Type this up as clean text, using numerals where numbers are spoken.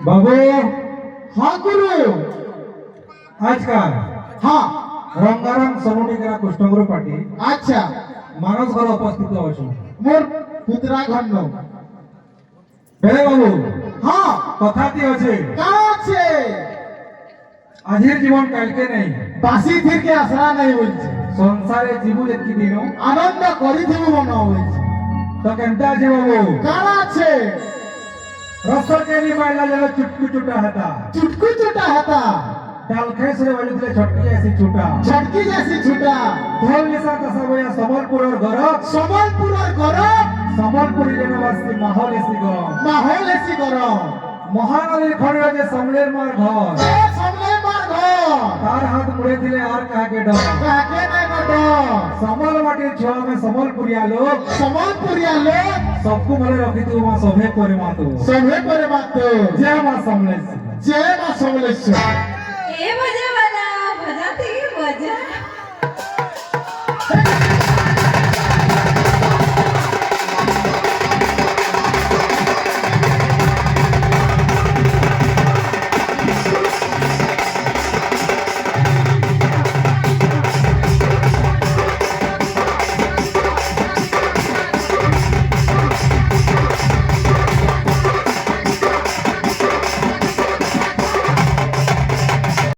बाबू हाँ गुरु आजकाल हाँ रंगारंग समूह कुष्ठग्र पार्टी अच्छा मानस घर उपस्थित अच्छु मोर पुत्रा घन्न बेले बाबू हाँ कथाटी अच्छे का আছে आजिर जीवन कालके नहीं বাসি থেকে আসরা নাই বলছে संसारे जीवु जेतकी दिनो আনন্দ করিথিবু মনে হইছে तो केनता আছে बाबू কারা আছে रसर केली माइला जला चुटकू चुटा हता चुटकू चुटा हता डालखे से बजले छटकी ऐसी छुटा छटकी जैसी छुटा ढोल निशा तसबया संबलपुर और गरब সম্বলপুর গরম संबलपुरी जनवासी माहौल ऐसी गरम মাহল এসি গরম महानदी खड़े जे समलेर मार घर এ সামনে মার ঘর तार हाथ मुड़े दिले आर काके डर কাকে নাই গড समल माटी छुआ में समलपुरिया लोग সম্বলপুরিয়া লোক सबको मले रखी तू मां सभे करे मातो সবে করে মাত্র जय मां समले যে মা সমলেশ্বর ए बजावाला बजाते बजा